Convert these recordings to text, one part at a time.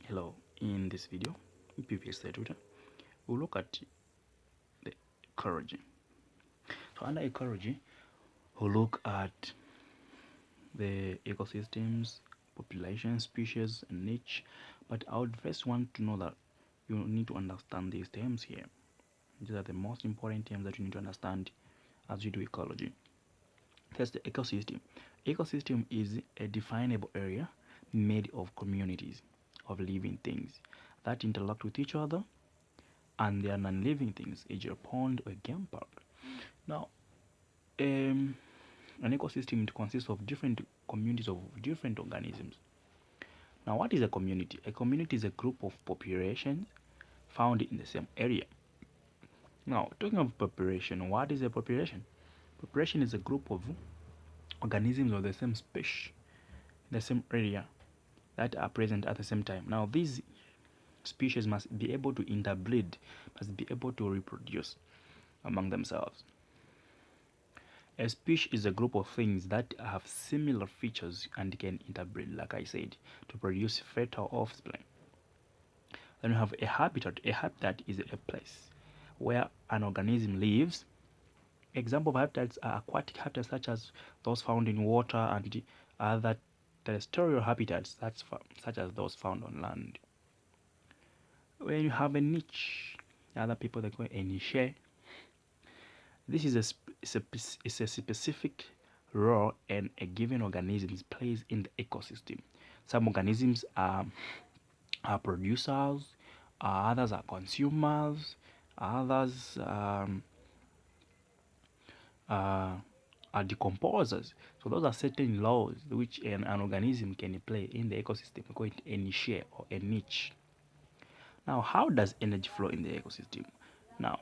Hello, in this video, previous tutor, we'll look at the ecology. So under ecology, we'll look at the ecosystems, population, species, and niche. But I would first want to know that you need to understand these terms here. These are the most important terms that you need to understand as you do ecology. First, the ecosystem. Ecosystem is a definable area made of communities of living things that interact with each other and they are non-living things, e.g. a pond or a game park. Now, an ecosystem consists of different communities of different organisms. Now, what is a community? A community is a group of populations found in the same area. Now, talking of population, what is a population? Population is a group of organisms of the same species, in the same area, that are present at the same time. Now, these species must be able to interbreed, must be able to reproduce among themselves. A species is a group of things that have similar features and can interbreed, like I said, to produce fertile offspring. Then we have a habitat. A habitat is a place where an organism lives. Example of habitats are aquatic habitats such as those found in water and other terrestrial habitats such as those found on land. When you have a niche, other people they call it a niche. This is a specific role and a given organism plays in the ecosystem. Some organisms are producers, others are consumers, others are decomposers. So those are certain laws which an organism can play in the ecosystem. We call it a niche or a niche. Now, how does energy flow in the ecosystem? Now,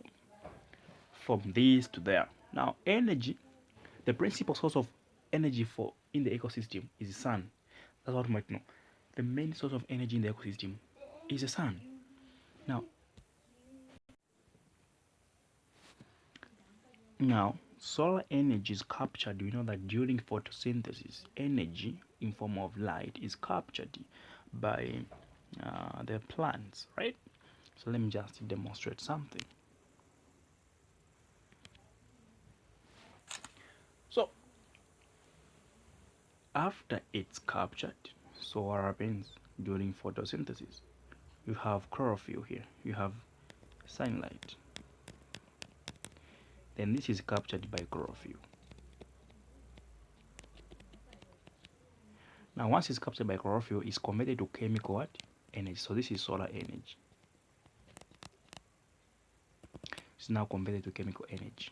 from this to there. Now, energy, the principal source of energy for in the ecosystem is the sun. That's what you might know. The main source of energy in the ecosystem is the sun. Now, solar energy is captured. We know that during photosynthesis, energy in form of light is captured by the plants, right? So let me just demonstrate something. So after it's captured, so what happens during photosynthesis? You have chlorophyll here, you have sunlight. Then this is captured by chlorophyll. Now once it's captured by chlorophyll, it's converted to chemical what? Energy. So this is solar energy. It's now converted to chemical energy,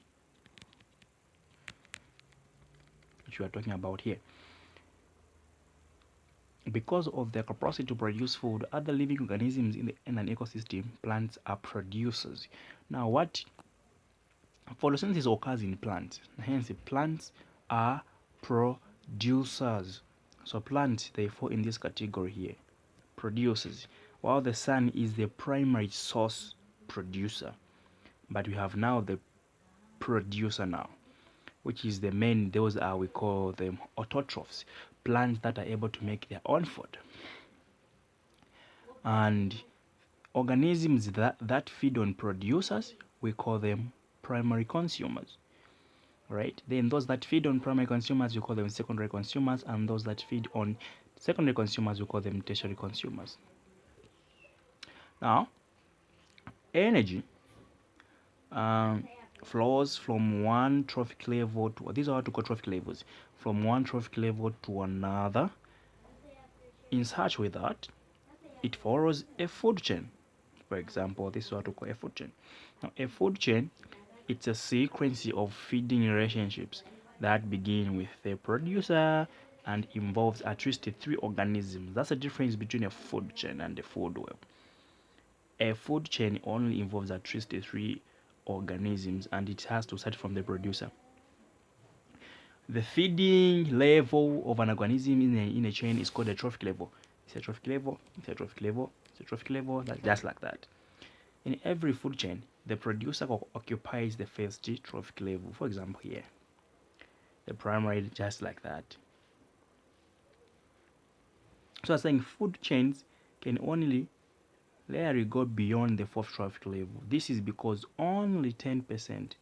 which we are talking about here. Because of their capacity to produce food, other living organisms in an ecosystem, plants are producers. Now, what photosynthesis occurs in plants, hence plants are producers. So plants, they fall in this category here, producers, while the sun is the primary source producer. But we have now the producer now, which is the main, those are, we call them autotrophs, plants that are able to make their own food. And organisms that feed on producers, we call them primary consumers, right? Then those that feed on primary consumers, we call them secondary consumers, and those that feed on secondary consumers, we call them tertiary consumers. Now, energy flows from one trophic level to, these are what we call trophic levels, from one trophic level to another, in such way that it follows a food chain. For example, this is what we call a food chain. Now, a food chain, it's a sequence of feeding relationships that begin with the producer and involves at least 3 organisms. That's the difference between a food chain and a food web. A food chain only involves at least 3 organisms, and it has to start from the producer. The feeding level of an organism in a chain is called a trophic level. It's a trophic level, it's a trophic level, it's a trophic level, just like that. In every food chain, the producer occupies the first trophic level. For example, here, the primary, just like that. So I'm saying food chains can only rarely go beyond the fourth trophic level. This is because only 10%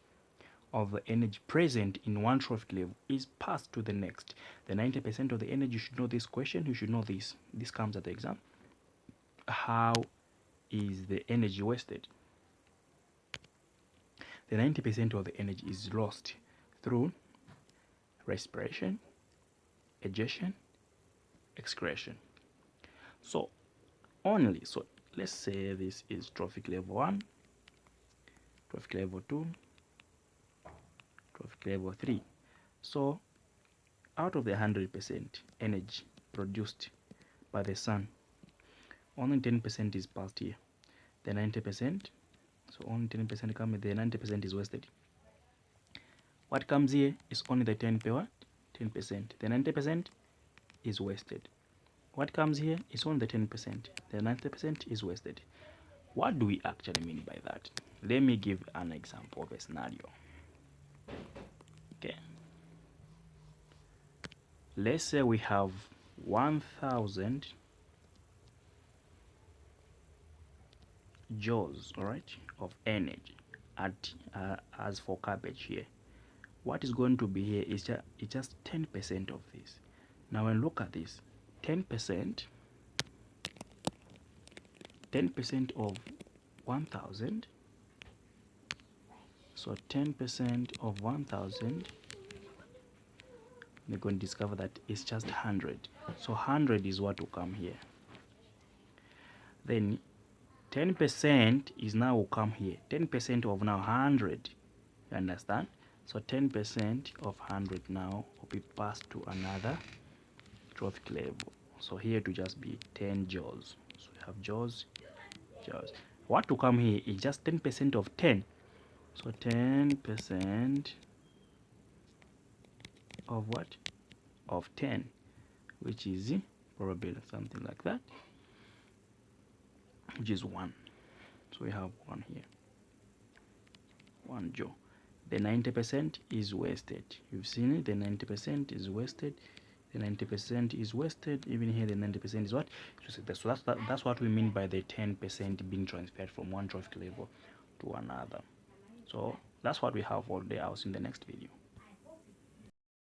of the energy present in one trophic level is passed to the next. The 90% of the energy, you should know this question, you should know this. This comes at the exam. How is the energy wasted? The 90% of the energy is lost through respiration, egestion, excretion. So let's say this is trophic level 1, trophic level 2, trophic level 3. So out of the 100% energy produced by the sun, only 10% is passed here. The 90%, so only 10% comes, the 90% is wasted. What comes here is only the 10%. The 90% is wasted. What comes here is only the 10%. The 90% is wasted. What do we actually mean by that? Let me give an example of a scenario. Okay. Let's say we have 1,000 joules, all right, of energy at as for cabbage here. What is going to be here is just 10% of this. Now when look at this, 10% of 1,000. So 10% of 1,000, we're going to discover that it's just 100. So 100 is what will come here. Then 10% is now will come here. 10% of now 100. You understand? So 10% of 100 now will be passed to another trophic level. So here to just be 10 joules. So we have joules. What to come here is just 10% of 10. So 10% of what? Of 10, which is probably something like that, which is 1. So we have 1 here. 1 joule. The 90% is wasted. You've seen it, the 90% is wasted. The 90% is wasted. Even here the 90% is what? So that's what we mean by the 10% being transferred from one trophic level to another. So that's what we have all day. I'll see you in the next video.